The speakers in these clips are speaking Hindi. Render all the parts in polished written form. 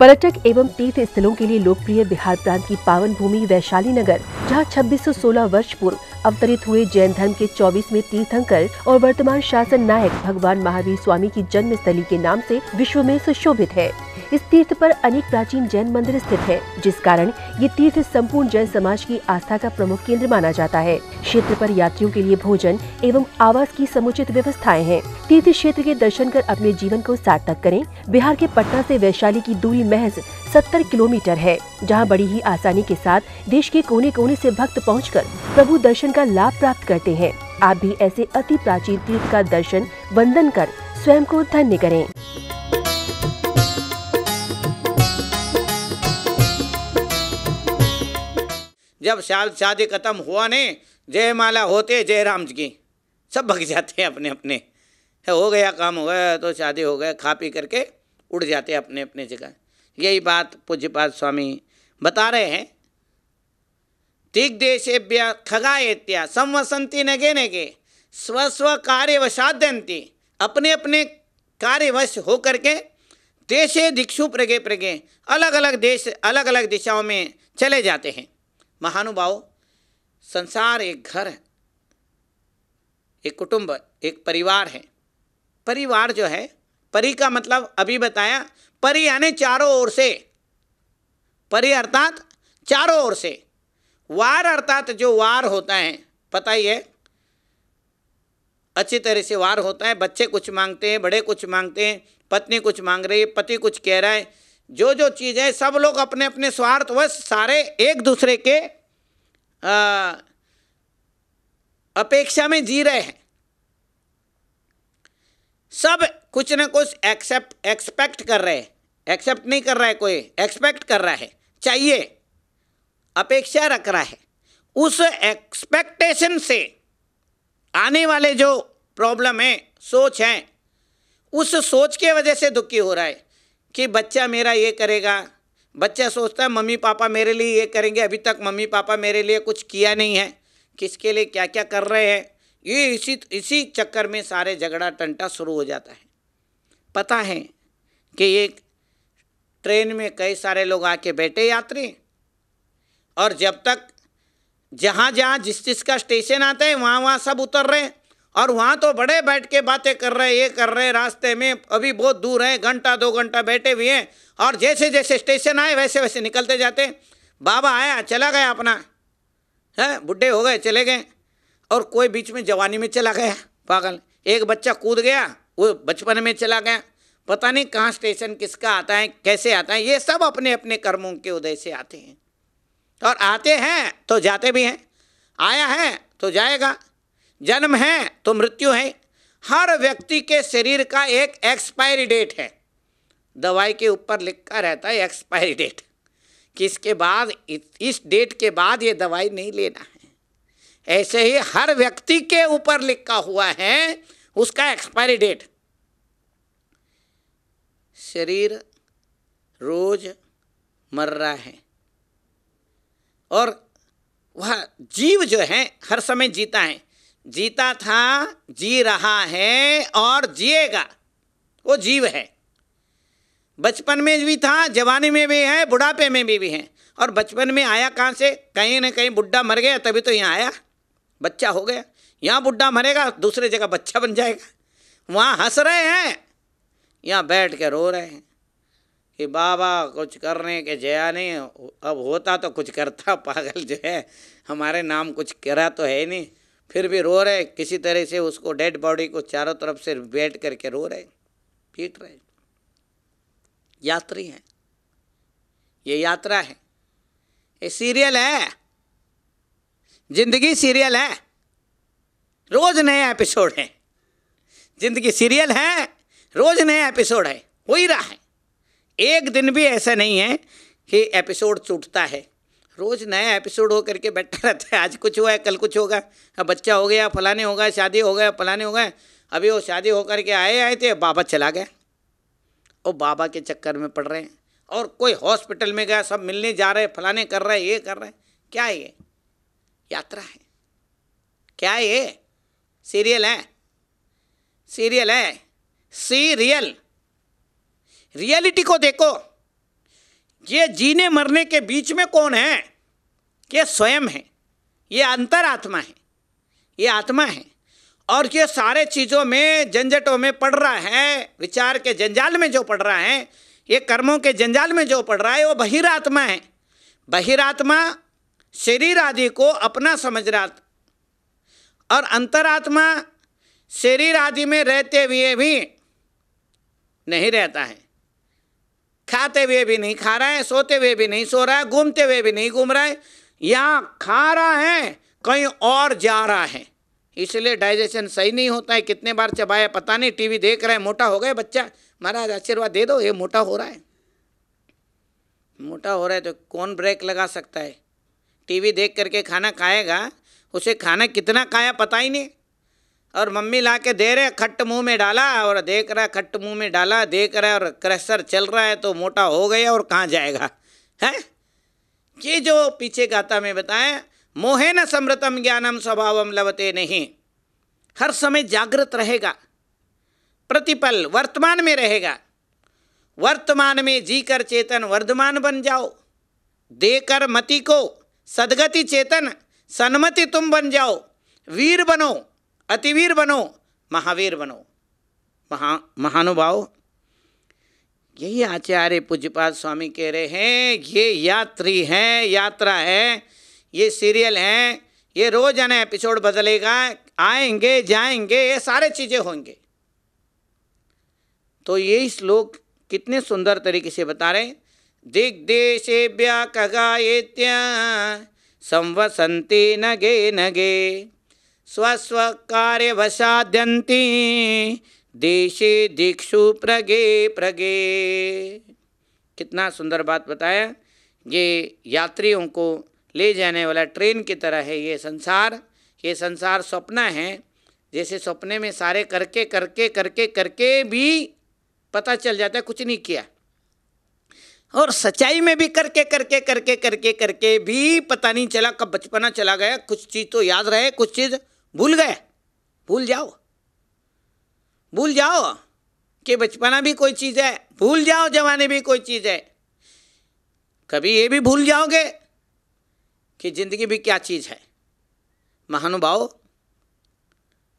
पर्यटक एवं तीर्थ स्थलों के लिए लोकप्रिय बिहार प्रांत की पावन भूमि वैशाली नगर, जहां 2616 वर्ष पूर्व अवतरित हुए जैन धर्म के 24वें तीर्थंकर और वर्तमान शासन नायक भगवान महावीर स्वामी की जन्म स्थली के नाम से विश्व में सुशोभित है। इस तीर्थ पर अनेक प्राचीन जैन मंदिर स्थित है, जिस कारण ये तीर्थ संपूर्ण जैन समाज की आस्था का प्रमुख केंद्र माना जाता है। क्षेत्र पर यात्रियों के लिए भोजन एवं आवास की समुचित व्यवस्थाएं हैं। तीर्थ क्षेत्र के दर्शन कर अपने जीवन को सार्थक करें। बिहार के पटना से वैशाली की दूरी महज 70 किलोमीटर है, जहां बड़ी ही आसानी के साथ देश के कोने कोने से भक्त पहुंचकर प्रभु दर्शन का लाभ प्राप्त करते हैं। आप भी ऐसे अति प्राचीन तीर्थ का दर्शन वंदन कर स्वयं को धन्य करें। जब शादी खत्म हुआ ने, जयमाला होते जय राम जी की, सब भग जाते हैं अपने अपने, हो गया काम, हो गया तो शादी हो गया, खा पी करके उड़ जाते हैं अपने अपने जगह। यही बात पूज्यपाद स्वामी बता रहे हैं। दिग्देशेभ्य खगाएत्या संवसंती नगे नगे स्वस्व कार्यवशाद्यंती, अपने अपने कार्यवश हो करके देशे दिक्षु प्रगे प्रगे, अलग अलग देश अलग अलग दिशाओं में चले जाते हैं। महानुभाव, संसार एक घर है, एक कुटुंब, एक परिवार है। परिवार जो है, परि का मतलब अभी बताया, परि यानी चारों ओर से, परि अर्थात चारों ओर से, वार अर्थात जो वार होता है, पता ही है, अच्छी तरह से वार होता है। बच्चे कुछ मांगते हैं, बड़े कुछ मांगते हैं, पत्नी कुछ मांग रही है, पति कुछ कह रहा है, जो जो चीज़ है सब लोग अपने अपने स्वार्थवश सारे एक दूसरे के अपेक्षा में जी रहे हैं। सब कुछ न कुछ एक्सपेक्ट कर रहे हैं, एक्सेप्ट नहीं कर रहा है कोई, एक्सपेक्ट कर रहा है, चाहिए, अपेक्षा रख रहा है। उस एक्सपेक्टेशन से आने वाले जो प्रॉब्लम है, सोच है, उस सोच के वजह से दुखी हो रहा है कि बच्चा मेरा ये करेगा। बच्चा सोचता है मम्मी पापा मेरे लिए ये करेंगे, अभी तक मम्मी पापा मेरे लिए कुछ किया नहीं है, किसके लिए क्या क्या कर रहे हैं। ये इसी चक्कर में सारे झगड़ा टंटा शुरू हो जाता है। पता है कि एक ट्रेन में कई सारे लोग आके बैठे यात्री, और जब तक जहाँ जहाँ जिस जिस का स्टेशन आता है वहाँ वहाँ सब उतर रहे हैं, और वहाँ तो बड़े बैठ के बातें कर रहे हैं, ये कर रहे हैं, रास्ते में अभी बहुत दूर है, घंटा 2 घंटा बैठे हुए हैं, और जैसे जैसे स्टेशन आए वैसे वैसे निकलते जाते हैं। बाबा आया चला गया, अपना है, बुढ़े हो गए चले गए, और कोई बीच में जवानी में चला गया पागल, एक बच्चा कूद गया, वो बचपन में चला गया, पता नहीं कहाँ स्टेशन किसका आता है, कैसे आता है। ये सब अपने अपने कर्मों के उदय से आते हैं, और आते हैं तो जाते भी हैं, आया है तो जाएगा, जन्म है तो मृत्यु है। हर व्यक्ति के शरीर का एक एक्सपायरी डेट है, दवाई के ऊपर लिखा रहता है एक्सपायरी डेट, कि इसके बाद, इस डेट के बाद ये दवाई नहीं लेना है। ऐसे ही हर व्यक्ति के ऊपर लिखा हुआ है उसका एक्सपायरी डेट। शरीर रोज मर रहा है, और वह जीव जो है हर समय जीता है, जीता था, जी रहा है और जिएगा, वो जीव है। बचपन में भी था, जवानी में भी है, बुढ़ापे में भी है। और बचपन में आया कहाँ से? कहीं ना कहीं बुढ़ा मर गया तभी तो यहाँ आया, बच्चा हो गया। यहाँ बुढ़ा मरेगा, दूसरे जगह बच्चा बन जाएगा। वहाँ हंस रहे हैं, यहाँ बैठ के रो रहे हैं कि बाबा कुछ करने के जया नहीं, अब होता तो कुछ करता, पागल जो है हमारे नाम कुछ करा तो है नहीं, फिर भी रो रहे। किसी तरह से उसको डेड बॉडी को चारों तरफ से बैठ करके रो रहे, पीट रहे। यात्री हैं, ये यात्रा है, ये सीरियल है, जिंदगी सीरियल है, रोज नया एपिसोड है। जिंदगी सीरियल है, रोज नया एपिसोड है, हो ही रहा है। एक दिन भी ऐसा नहीं है कि एपिसोड छूटता है, रोज नया एपिसोड हो करके बैठा रहता है। आज कुछ हुआ है, कल कुछ होगा, बच्चा हो गया, फलाने हो गया, शादी हो गया, फलाने हो गए। अभी वो शादी होकर के आए थे, बाबा चला गया, और बाबा के चक्कर में पड़ रहे हैं। और कोई हॉस्पिटल में गया, सब मिलने जा रहे, फलाने कर रहे, ये कर रहे। क्या है ये? यात्रा है। क्या है ये? सीरियल है, सीरियल है, सीरियल। रियलिटी को देखो, ये जीने मरने के बीच में कौन है? ये स्वयं है, ये अंतरात्मा है, ये आत्मा है। और ये सारे चीज़ों में, झंझटों में पड़ रहा है, विचार के जंजाल में जो पड़ रहा है, ये कर्मों के जंजाल में जो पड़ रहा है, वो बहिरात्मा है। बहिरात्मा शरीर आदि को अपना समझ रहा, और अंतरात्मा शरीर आदि में रहते हुए भी नहीं रहता है, खाते हुए भी नहीं खा रहा है, सोते हुए भी नहीं सो रहा है, घूमते हुए भी नहीं घूम रहा है, यहाँ खा रहा है, कहीं और जा रहा है, इसलिए डाइजेशन सही नहीं होता है। कितने बार चबाया पता नहीं, टीवी देख रहा है, मोटा हो गया बच्चा, महाराज आशीर्वाद दे दो, ये मोटा हो रहा है। मोटा हो रहा है तो कौन ब्रेक लगा सकता है? टीवी देख करके खाना खाएगा, उसे खाना कितना खाया पता ही नहीं, और मम्मी ला के दे रहे, खट्ट मुंह में डाला और देख रहा, खट्ट मुंह में डाला देख रहा है, और क्रशर चल रहा है तो मोटा हो गया और कहाँ जाएगा है? ये जो पीछे गाथा में बताया, मोहेन समृतम ज्ञानम स्वभावम लभते नहीं, हर समय जागृत रहेगा, प्रतिपल वर्तमान में रहेगा, वर्तमान में जीकर चेतन वर्धमान बन जाओ, देकर मति को सदगति चेतन सन्मति तुम बन जाओ, वीर बनो, अतिवीर बनो, महावीर बनो। महानुभाव, यही आचार्य पूज्यपाद स्वामी कह रहे हैं। ये यात्री हैं, यात्रा है, ये सीरियल हैं, ये रोजाना एपिसोड बदलेगा, आएंगे जाएंगे, ये सारे चीज़ें होंगे। तो ये श्लोक कितने सुंदर तरीके से बता रहे हैं। दिग्देशेभ्यः खगायेत्य संवसन्ति नगे नगे स्वस्वकार्यवशाद्यन्ति देशे दिक्षु प्रगे प्रगे। कितना सुंदर बात बताया। ये यात्रियों को ले जाने वाला ट्रेन की तरह है ये संसार। ये संसार स्वप्न है, जैसे सपने में सारे करके करके करके करके भी पता चल जाता है कुछ नहीं किया, और सच्चाई में भी करके करके करके करके करके भी पता नहीं चला कब बचपना चला गया। कुछ चीज़ तो याद रहे, कुछ चीज़ भूल गए। भूल जाओ, भूल जाओ कि बचपना भी कोई चीज़ है, भूल जाओ जवानी भी कोई चीज़ है। कभी ये भी भूल जाओगे कि जिंदगी भी क्या चीज़ है। महानुभाव,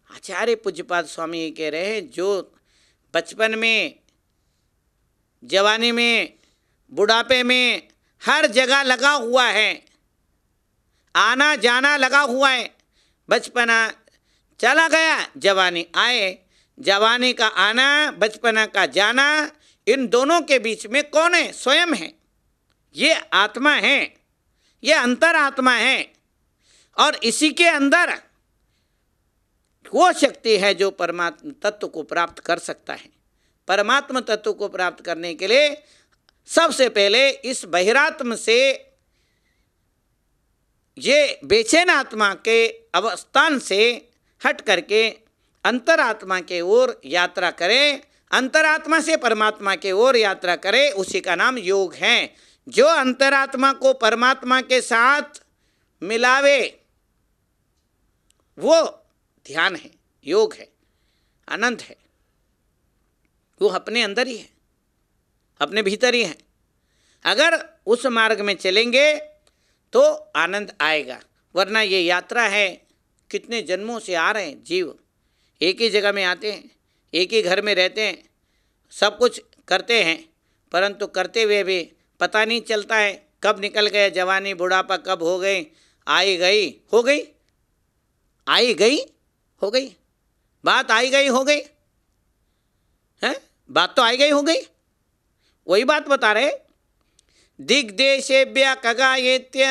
आचार्य पूज्यपाद स्वामी ये कह रहे हैं, जो बचपन में, जवानी में, बुढ़ापे में हर जगह लगा हुआ है, आना जाना लगा हुआ है। बचपना चला गया, जवानी आए, जवानी का आना, बचपना का जाना, इन दोनों के बीच में कौन है? स्वयं है। ये आत्मा है, ये अंतरात्मा है, और इसी के अंदर वो शक्ति है जो परमात्मा तत्व को प्राप्त कर सकता है। परमात्मा तत्व को प्राप्त करने के लिए सबसे पहले इस बहिरात्म से, ये बेचैन आत्मा के अवस्थान से हट करके अंतरात्मा के ओर यात्रा करें, अंतरात्मा से परमात्मा के ओर यात्रा करें, उसी का नाम योग है। जो अंतरात्मा को परमात्मा के साथ मिलावे वो ध्यान है, योग है, आनंद है। वो अपने अंदर ही है, अपने भीतर ही है। अगर उस मार्ग में चलेंगे तो आनंद आएगा, वरना ये यात्रा है। कितने जन्मों से आ रहे हैं जीव, एक ही जगह में आते हैं, एक ही घर में रहते हैं, सब कुछ करते हैं, परंतु करते हुए भी पता नहीं चलता है कब निकल गए जवानी, बुढ़ापा कब हो गई, आई गई हो गई, आई गई हो गई, बात आई गई हो गई है, बात तो आई गई हो गई। वही बात बता रहे, दिग्देशेभ्यः खगायेत्य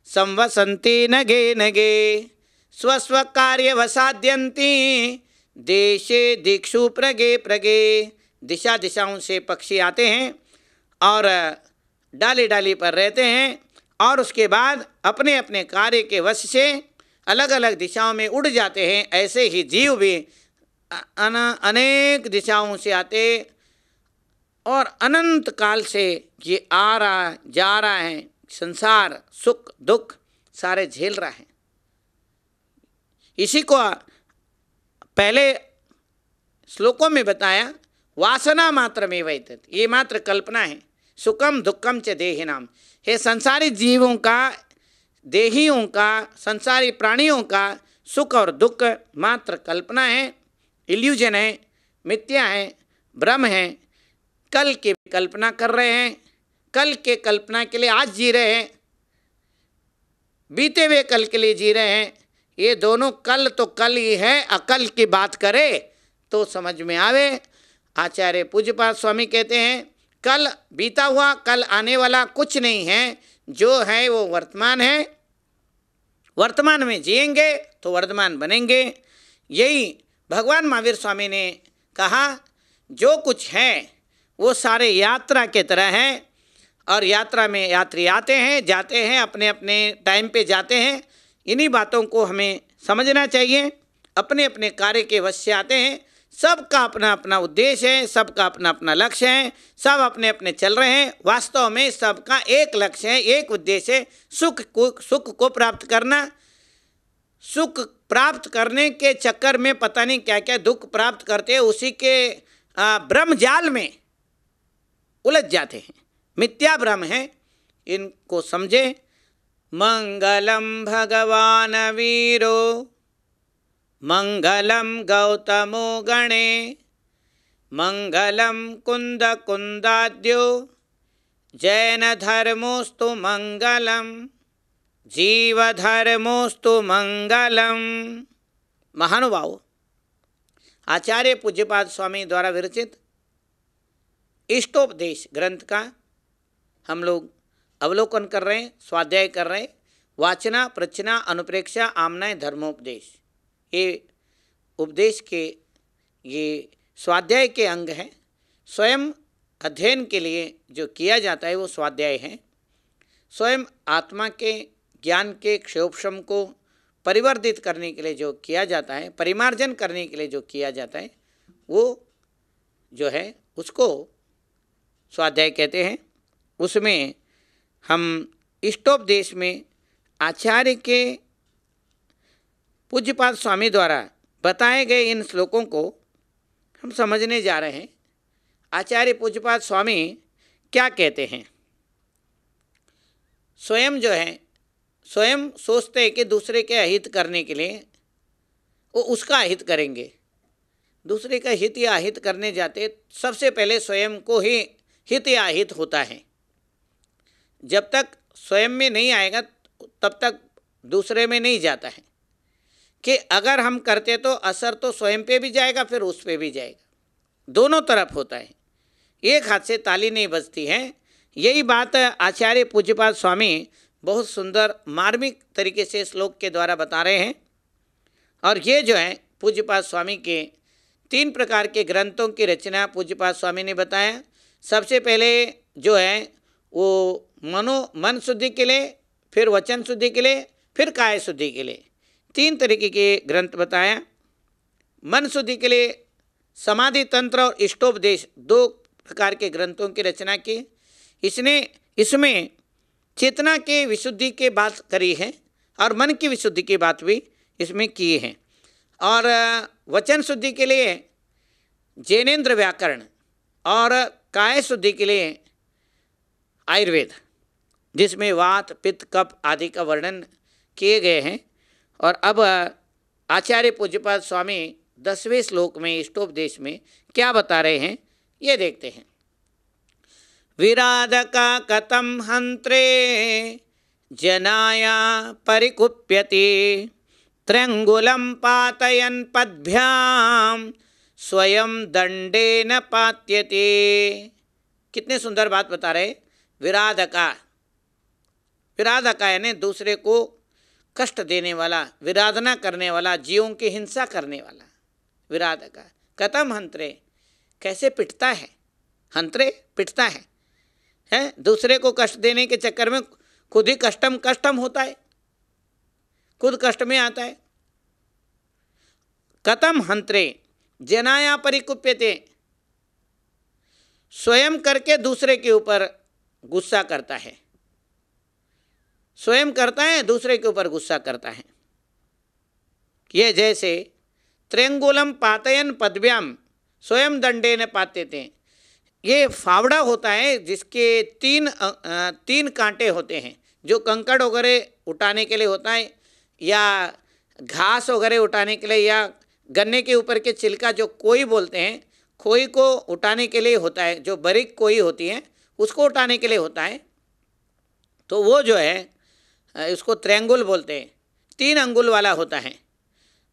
संवसन्ति नगे नगे स्वस्व कार्यवसाद्यन्ति देशे दिक्षु प्रगे प्रगे। दिशा दिशाओं से पक्षी आते हैं और डाली डाली पर रहते हैं, और उसके बाद अपने अपने कार्य के वश से अलग अलग दिशाओं में उड़ जाते हैं। ऐसे ही जीव भी अनेक दिशाओं से आते और अनंत काल से ये आ रहा जा रहा है, संसार सुख दुख सारे झेल रहा है। इसी को पहले श्लोकों में बताया, वासना मात्र में वैतत, ये मात्र कल्पना है। सुखम दुखम च देहिनाम। हे संसारी जीवों का, देहियों का, संसारी प्राणियों का सुख और दुख मात्र कल्पना है, इल्यूजन है, मिथ्या है, भ्रम है। कल की कल्पना कर रहे हैं, कल के कल्पना के लिए आज जी रहे हैं, बीते हुए कल के लिए जी रहे हैं। ये दोनों कल तो कल ही है, अकल की बात करे तो समझ में आवे। आचार्य पूज्यपाद स्वामी कहते हैं कल बीता हुआ, कल आने वाला कुछ नहीं है, जो है वो वर्तमान है। वर्तमान में जिएंगे तो वर्तमान बनेंगे। यही भगवान महावीर स्वामी ने कहा, जो कुछ है वो सारे यात्रा के तरह है, और यात्रा में यात्री आते हैं जाते हैं, अपने अपने टाइम पे जाते हैं। इन्हीं बातों को हमें समझना चाहिए। अपने अपने कार्य के वश से आते हैं, सबका अपना अपना उद्देश्य है, सबका अपना अपना लक्ष्य है, सब अपने अपने चल रहे हैं। वास्तव में सबका एक लक्ष्य है, एक उद्देश्य है, सुख को प्राप्त करना। सुख प्राप्त करने के चक्कर में पता नहीं क्या क्या दुख प्राप्त करते हैं, उसी के भ्रम जाल में उलझ जाते हैं। मिथ्या भ्रम है, इनको समझे। मंगलम भगवान वीरो मंगलम गौतमो गणे मंगलम कुंद कुंदाद्यो जैन धर्मोस्तु मंगलम जीव धर्मोस्तु मंगलम। महानुभाव, आचार्य पूज्यपाद स्वामी द्वारा विरचित इष्टोपदेश ग्रंथ का हम लोग अवलोकन कर रहे हैं, स्वाध्याय कर रहे हैं। वाचना, प्रचना, अनुप्रेक्षा, आमनाय, धर्मोपदेश, ये उपदेश के ये स्वाध्याय के अंग हैं। स्वयं अध्ययन के लिए जो किया जाता है वो स्वाध्याय है। स्वयं आत्मा के ज्ञान के क्षोभम को परिवर्धित करने के लिए जो किया जाता है, परिमार्जन करने के लिए जो किया जाता है, वो जो है उसको स्वाध्याय कहते हैं। उसमें हम इष्टोपदेश में आचार्य के पूज्यपाद स्वामी द्वारा बताए गए इन श्लोकों को हम समझने जा रहे हैं। आचार्य पूज्यपाद स्वामी क्या कहते हैं? स्वयं जो है, स्वयं सोचते हैं कि दूसरे के अहित करने के लिए वो उसका अहित करेंगे। दूसरे का हित या अहित करने जाते सबसे पहले स्वयं को ही हित या अहित होता है। जब तक स्वयं में नहीं आएगा तब तक दूसरे में नहीं जाता है, कि अगर हम करते तो असर तो स्वयं पे भी जाएगा फिर उस पे भी जाएगा, दोनों तरफ होता है। एक हाथ से ताली नहीं बजती है। यही बात आचार्य पूज्यपाद स्वामी बहुत सुंदर मार्मिक तरीके से श्लोक के द्वारा बता रहे हैं। और ये जो है पूज्यपाद स्वामी के 3 प्रकार के ग्रंथों की रचना पूज्यपाद स्वामी ने बताया। सबसे पहले जो है वो मन शुद्धि के लिए, फिर वचन शुद्धि के लिए, फिर काय शुद्धि के लिए 3 तरीके के ग्रंथ बताया। मन शुद्धि के लिए समाधि तंत्र और इष्टोपदेश 2 प्रकार के ग्रंथों की रचना की। इसमें चेतना के विशुद्धि की बात करी है और मन की विशुद्धि की बात भी इसमें की है। और वचन शुद्धि के लिए जैनेन्द्र व्याकरण और काय शुद्धि के लिए आयुर्वेद, जिसमें वात, पित्त, कफ आदि का वर्णन किए गए हैं। और अब आचार्य पूज्यपाद स्वामी 10वें श्लोक में इष्टोपदेश में क्या बता रहे हैं ये देखते हैं। विराधका कथम हंत्रे जनाया परिकुप्यति त्र्यंगुलम पातयन पद्भ्याम स्वयं दंडेन पात्यते। कितने सुंदर बात बता रहे। विराधका, विराधका यानी दूसरे को कष्ट देने वाला, विराधना करने वाला, जीवों की हिंसा करने वाला विराधका। कथम हंत्रे, कैसे पिटता है। हंत्रे पिटता है दूसरे को कष्ट देने के चक्कर में खुद ही कष्टम होता है, खुद कष्ट में आता है। कथम हंत्रे जनाया परिकुप्यते, स्वयं करके दूसरे के ऊपर गुस्सा करता है। स्वयं करता है दूसरे के ऊपर गुस्सा करता है। ये जैसे त्र्यंगुलम पातयन पद्भ्याम स्वयं दंडेन पात्यते, ये फावड़ा होता है जिसके तीन कांटे होते हैं, जो कंकड़ वगैरह उठाने के लिए होता है, या घास वगैरह उठाने के लिए, या गन्ने के ऊपर के छिलका जो कोई बोलते हैं, खोई को उठाने के लिए होता है, जो बारीक कोई होती है उसको उठाने के लिए होता है। तो वो जो है उसको त्रिएंगुल बोलते हैं, 3 अंगुल वाला होता है।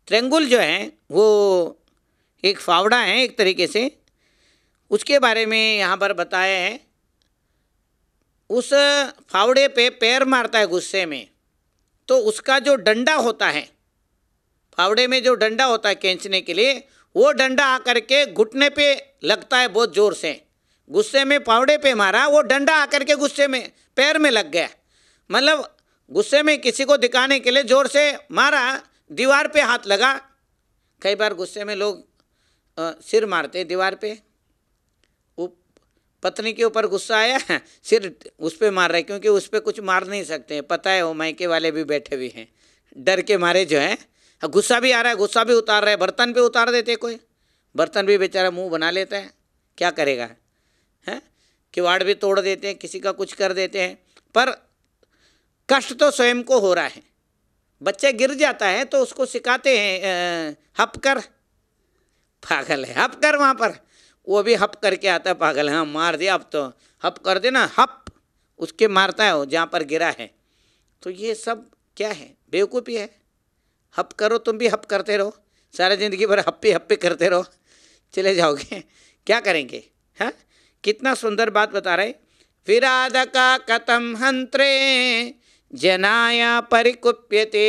त्रिएंगुल जो है वो एक फावड़ा है एक तरीके से, उसके बारे में यहाँ पर बताया है। उस फावड़े पे पैर मारता है गुस्से में, तो उसका जो डंडा होता है, फावड़े में जो डंडा होता है खींचने के लिए, वो डंडा आकर के घुटने पे लगता है बहुत ज़ोर से। गुस्से में फावड़े पे मारा, वो डंडा आकर के गुस्से में पैर में लग गया। मतलब गुस्से में किसी को दिखाने के लिए ज़ोर से मारा, दीवार पे हाथ लगा। कई बार गुस्से में लोग सिर मारते दीवार पे। वो पत्नी के ऊपर गुस्सा आया, सिर उस पर मार रहे, क्योंकि उस पर कुछ मार नहीं सकते, पता है वो मायके वाले भी बैठे हुए हैं, डर के मारे जो है। गुस्सा भी आ रहा है, गुस्सा भी उतार रहे, बर्तन पे उतार देते, कोई बर्तन भी बेचारा मुंह बना लेता है, क्या करेगा, हैं? किवाड़ भी तोड़ देते हैं, किसी का कुछ कर देते हैं, पर कष्ट तो स्वयं को हो रहा है। बच्चे गिर जाता है तो उसको सिखाते हैं हप कर, पागल है, हप कर, वहाँ पर वो भी हप करके आता है, पागल है, हाँ मार दिया, अब तो हप कर देना, हप उसके मारता है वो जहाँ पर गिरा है। तो ये सब क्या है, बेवकूफ़ी है। हप करो, तुम भी हप करते रहो, सारा ज़िंदगी भर हप्पे हप्पे करते रहो, चले जाओगे, क्या करेंगे, हाँ? कितना सुंदर बात बता रहे। विराधका कथम हंत्रे जनाया परिकुप्यते,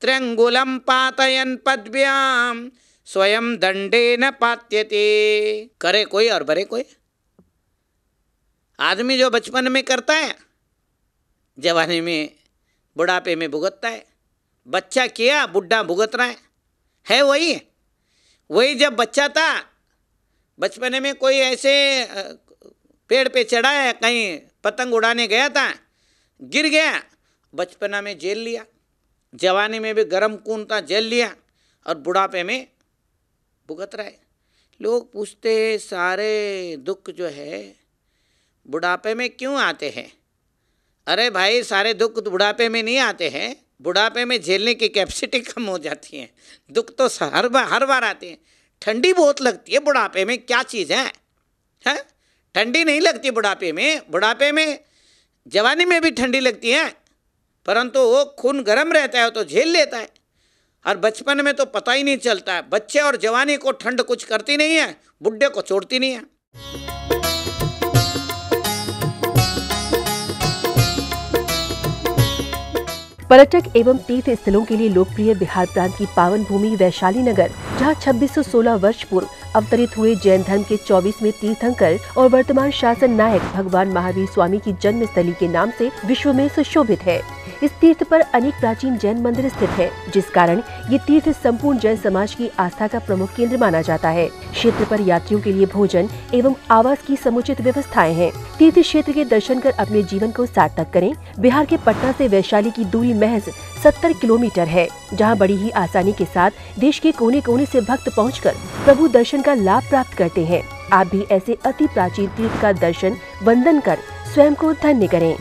त्र्यंगुलम पातयन पद्भ्याम स्वयं दंडे न पात्यते। करे कोई और बरे कोई। आदमी जो बचपन में करता है, जवानी में बुढ़ापे में भुगतता है। बच्चा किया, बुढ़ा भुगत रहा है वही जब बच्चा था, बचपन में कोई ऐसे पेड़ पे चढ़ा है, कहीं पतंग उड़ाने गया था, गिर गया, बचपना में जेल लिया, जवानी में भी गरम खून था, जेल लिया, और बुढ़ापे में भुगत रहा है। लोग पूछते सारे दुख जो है बुढ़ापे में क्यों आते हैं? अरे भाई, सारे दुख बुढ़ापे में नहीं आते हैं, बुढ़ापे में झेलने की कैपेसिटी कम हो जाती है। दुख तो हर बार आते हैं। ठंडी बहुत लगती है बुढ़ापे में, क्या चीज़ है, हैं? ठंडी नहीं लगती बुढ़ापे में जवानी में भी ठंडी लगती है, परंतु वो खून गर्म रहता है तो झेल लेता है। और बचपन में तो पता ही नहीं चलता है। बच्चे और जवानी को ठंड कुछ करती नहीं है, बुढ़े को छोड़ती नहीं है। पर्यटक एवं तीर्थ स्थलों के लिए लोकप्रिय बिहार प्रांत की पावन भूमि वैशाली नगर, जहां 2616 वर्ष पूर्व अवतरित हुए जैन धर्म के 24वें तीर्थंकर और वर्तमान शासन नायक भगवान महावीर स्वामी की जन्मस्थली के नाम से विश्व में सुशोभित है। इस तीर्थ पर अनेक प्राचीन जैन मंदिर स्थित है, जिस कारण ये तीर्थ संपूर्ण जैन समाज की आस्था का प्रमुख केंद्र माना जाता है। क्षेत्र पर यात्रियों के लिए भोजन एवं आवास की समुचित व्यवस्थाएं हैं। तीर्थ क्षेत्र के दर्शन कर अपने जीवन को सार्थक करें। बिहार के पटना से वैशाली की दूरी महज 70 किलोमीटर है, जहां बड़ी ही आसानी के साथ देश के कोने कोने से भक्त पहुंचकर प्रभु दर्शन का लाभ प्राप्त करते हैं। आप भी ऐसे अति प्राचीन तीर्थ का दर्शन वंदन कर स्वयं को धन्य करें।